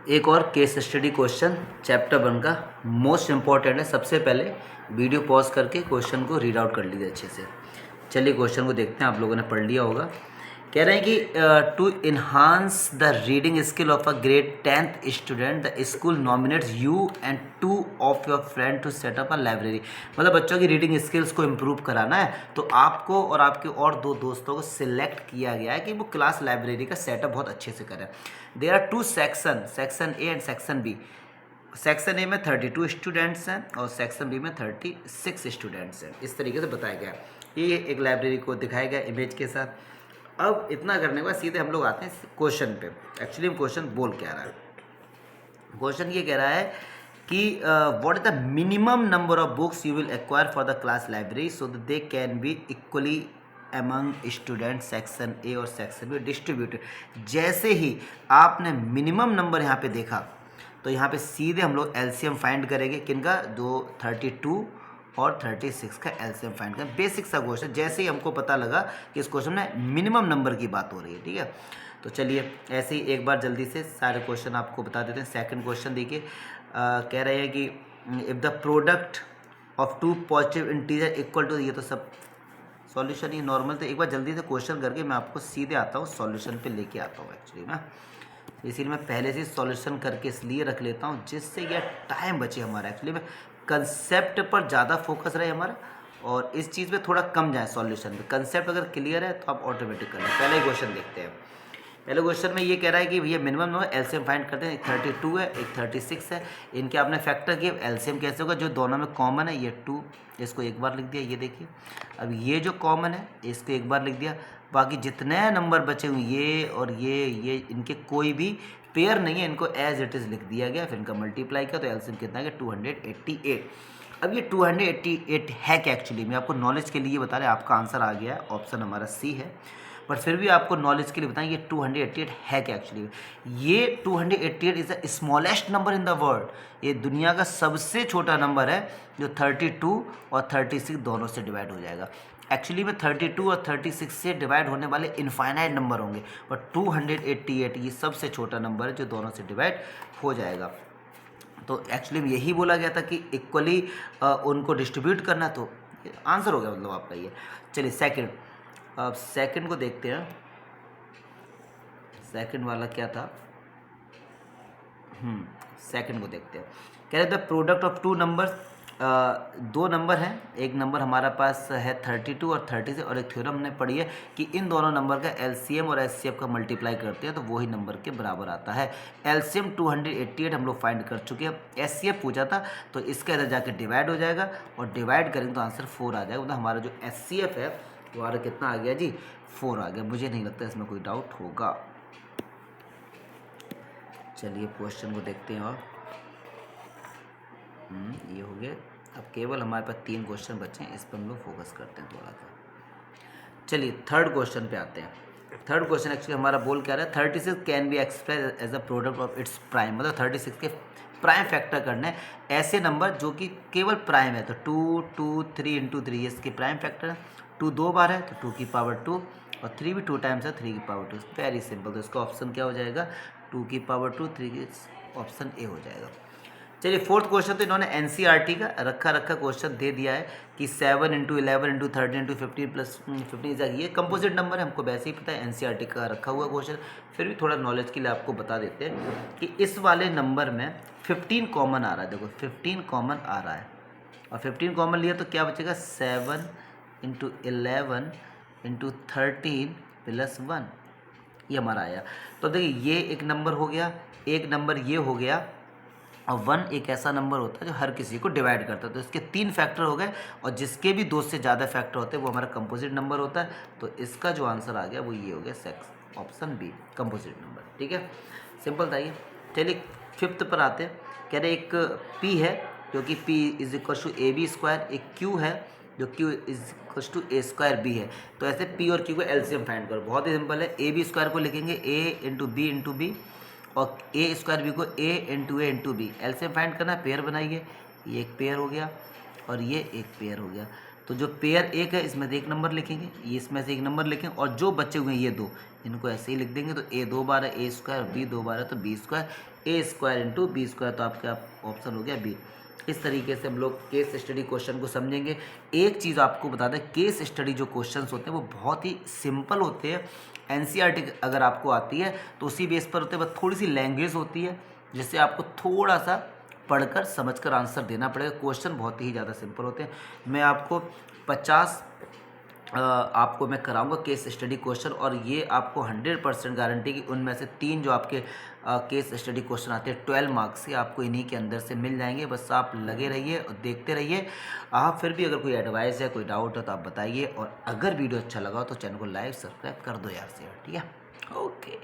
एक और case study question chapter 1 का मोस्ट इम्पॉर्टेंट है। सबसे पहले वीडियो पॉज करके क्वेश्चन को रीड आउट कर लीजिए अच्छे से। चलिए क्वेश्चन को देखते हैं, आप लोगों ने पढ़ लिया होगा। कह रहे हैं कि to enhance the reading skill of a grade 10th student the school nominates you and 2 of your friend to set up a library. मतलब बच्चों की रीडिंग स्किल्स को इम्प्रूव कराना है तो आपको और आपके और 2 दोस्तों को सिलेक्ट किया गया है कि वो क्लास लाइब्रेरी का सेटअप बहुत अच्छे से करें। There are 2 section A and section B. Section A में 32 स्टूडेंट्स हैं और सेक्शन बी में 36 स्टूडेंट्स हैं। इस तरीके से बताया गया। ये एक लाइब्रेरी को दिखाया गया इमेज के साथ। अब इतना करने के बाद सीधे हम लोग आते हैं क्वेश्चन पे। एक्चुअली क्वेश्चन बोल क्या रहा है, क्वेश्चन ये कह रहा है कि what is the minimum number of books you will acquire for the class library so that they can be equally among student section A और सेक्शन बी डिस्ट्रीब्यूटेड। जैसे ही आपने मिनिमम नंबर यहाँ पे देखा तो यहाँ पे सीधे हम लोग एलसीएम फाइंड करेंगे। किनका? दो 32 और 36 का एलसीएम फाइंड करें। बेसिक सा क्वेश्चन, जैसे ही हमको पता लगा कि इस क्वेश्चन में मिनिमम नंबर की बात हो रही है। ठीक है, तो चलिए ऐसे ही एक बार जल्दी से सारे क्वेश्चन आपको बता देते हैं। सेकंड क्वेश्चन देखिए, कह रहे हैं कि if the product of 2 positive integer equal to, ये तो सब सॉल्यूशन ही नॉर्मल। तो एक बार जल्दी से क्वेश्चन करके मैं आपको सीधे आता हूँ सॉल्यूशन पे लेके आता हूँ। एक्चुअली मैं इसीलिए मैं पहले से सॉल्यूशन करके इसलिए रख लेता हूँ जिससे यह टाइम बचे हमारा। एक्चुअली में कंसेप्ट पर ज़्यादा फोकस रहे हमारा और इस चीज़ पे थोड़ा कम जाए सॉल्यूशन पे। कंसेप्ट अगर क्लियर है तो आप ऑटोमेटिक कर लें। पहले ही क्वेश्चन देखते हैं। पहले क्वेश्चन में ये कह रहा है कि भैया मिनिमम नो एलसीएम फाइंड करते हैं। एक 32 है, एक 36 है। इनके आपने फैक्टर किए, एलसीएम कैसे होगा? जो दोनों में कॉमन है, ये 2, इसको एक बार लिख दिया। ये देखिए, अब ये जो कॉमन है इसको एक बार लिख दिया। बाकी जितने नंबर बचे हुए ये और ये इनके कोई भी पेयर नहीं है, इनको एज इट इज़ लिख दिया गया। फिर इनका मल्टीप्लाई किया तो एलसीएम कितना है? 288। अब ये 288 है क्या? एक्चुअली मैं आपको नॉलेज के लिए बता रहे, आपका आंसर आ गया है, ऑप्शन हमारा सी है। बट फिर भी आपको नॉलेज के लिए बताएं ये 288 है क्या एक्चुअली। ये 288 is the smallest number in the world. ये दुनिया का सबसे छोटा नंबर है जो 32 और 36 दोनों से डिवाइड हो जाएगा। एक्चुअली में 32 और 36 से डिवाइड होने वाले इनफाइनाइट नंबर होंगे, बट 288 ये सबसे छोटा नंबर है जो दोनों से डिवाइड हो जाएगा। तो एक्चुअली में यही बोला गया था कि इक्वली उनको डिस्ट्रीब्यूट करना, तो आंसर हो गया मतलब आपका ये। चलिए सेकंड, अब सेकंड को देखते हैं। सेकंड वाला क्या था? सेकंड को देखते हैं। कह रहे थे प्रोडक्ट ऑफ 2 नंबर्स, 2 नंबर हैं। एक नंबर हमारा पास है 32 और 36 और एक थ्योरम हमने पढ़ी है कि इन दोनों नंबर का एलसीएम और एचसीएफ का मल्टीप्लाई करते हैं तो वही नंबर के बराबर आता है। एलसीएम 288 हम लोग फाइंड कर चुके हैं। एचसीएफ पूछा था तो इसका इधर जाके डिवाइड हो जाएगा और डिवाइड करेंगे तो आंसर 4 आ जाएगा। मतलब हमारा जो एचसीएफ है वो हमारा कितना आ गया जी? 4 आ गया। मुझे नहीं लगता इसमें कोई डाउट होगा। चलिए क्वेश्चन को देखते हैं। और ये हो गया। अब केवल हमारे पास 3 क्वेश्चन बचे हैं, इस पर हम लोग फोकस करते हैं थोड़ा सा। चलिए थर्ड क्वेश्चन पे आते हैं। थर्ड क्वेश्चन एक्चुअली हमारा बोल क्या रहा है? 36 can be express as a product of its prime. मतलब 36 के प्राइम फैक्टर करने ऐसे नंबर जो कि केवल प्राइम है। तो 2, 2, 3 इंटू 3 इसके प्राइम फैक्टर है। 2 2 बार है तो 2 की पावर 2 और 3 भी 2 टाइम्स है, 3 की पावर 2। Very simple. तो इसका ऑप्शन क्या हो जाएगा? 2 की पावर 2, 3 की, ऑप्शन ए हो जाएगा। चलिए फोर्थ क्वेश्चन तो इन्होंने एनसीईआरटी का रखा क्वेश्चन दे दिया है कि 7 इंटू 11 इंटू 13 इंटू 15 प्लस 15 ये कंपोजिट नंबर है। हमको वैसे ही पता है एनसीईआरटी का रखा हुआ क्वेश्चन, फिर भी थोड़ा नॉलेज के लिए आपको बता देते हैं कि इस वाले नंबर में 15 कॉमन आ रहा है। देखो 15 कॉमन आ रहा है और 15 कॉमन लिया तो क्या बचेगा? 7 इंटू 11 इंटू 13 प्लस 1, ये हमारा आया। तो देखिए ये एक नंबर हो गया, एक नंबर ये हो गया और 1 एक ऐसा नंबर होता है जो हर किसी को डिवाइड करता है। तो इसके 3 फैक्टर हो गए और जिसके भी 2 से ज़्यादा फैक्टर होते हैं वो हमारा कंपोजिट नंबर होता है। तो इसका जो आंसर आ गया वो ये हो गया, सेक्स ऑप्शन बी, कंपोजिट नंबर। ठीक है, सिंपल था ये। चलिए फिफ्थ पर आते हैं। कह रहे एक पी है जो कि P is equal to A B square, एक क्यू है जो Q is equal to A square B है। तो ऐसे पी और क्यू को एलसीएम फाइंड करो। बहुत ही सिंपल है। ए बी स्क्वायर को लिखेंगे ए इंटू बी और ए स्क्वायर बी को ए इंटू बी। एलसीएम फाइंड करना है, पेयर बनाइए। ये एक पेयर हो गया और ये एक पेयर हो गया। तो जो पेयर एक है इसमें से एक नंबर लिखेंगे, ये इसमें से एक नंबर लिखेंगे, और जो बचे हुए हैं ये दो, इनको ऐसे ही लिख देंगे। तो ए 2 बार है ए स्क्वायर, बी 2 बार है तो बी स्क्वायर, ए स्क्वायर इंटू बी स्क्वायर, तो आपका ऑप्शन हो गया बी। इस तरीके से हम लोग केस स्टडी क्वेश्चन को समझेंगे। एक चीज़ आपको बता दें, केस स्टडी जो क्वेश्चंस होते हैं वो बहुत ही सिंपल होते हैं। एनसीईआरटी अगर आपको आती है तो उसी बेस पर होते हैं, बस थोड़ी सी लैंग्वेज होती है जिससे आपको थोड़ा सा पढ़कर समझकर आंसर देना पड़ेगा। क्वेश्चन बहुत ही ज़्यादा सिंपल होते हैं। मैं आपको 50 आपको मैं कराऊंगा केस स्टडी क्वेश्चन, और ये आपको 100% गारंटी कि उनमें से 3 जो आपके केस स्टडी क्वेश्चन आते हैं 12 मार्क्स के, आपको इन्हीं के अंदर से मिल जाएंगे। बस आप लगे रहिए और देखते रहिए। आप फिर भी अगर कोई एडवाइस है, कोई डाउट है तो आप बताइए, और अगर वीडियो अच्छा लगा तो चैनल को लाइक सब्सक्राइब कर दो यार, शेयर, ठीक है। ओके।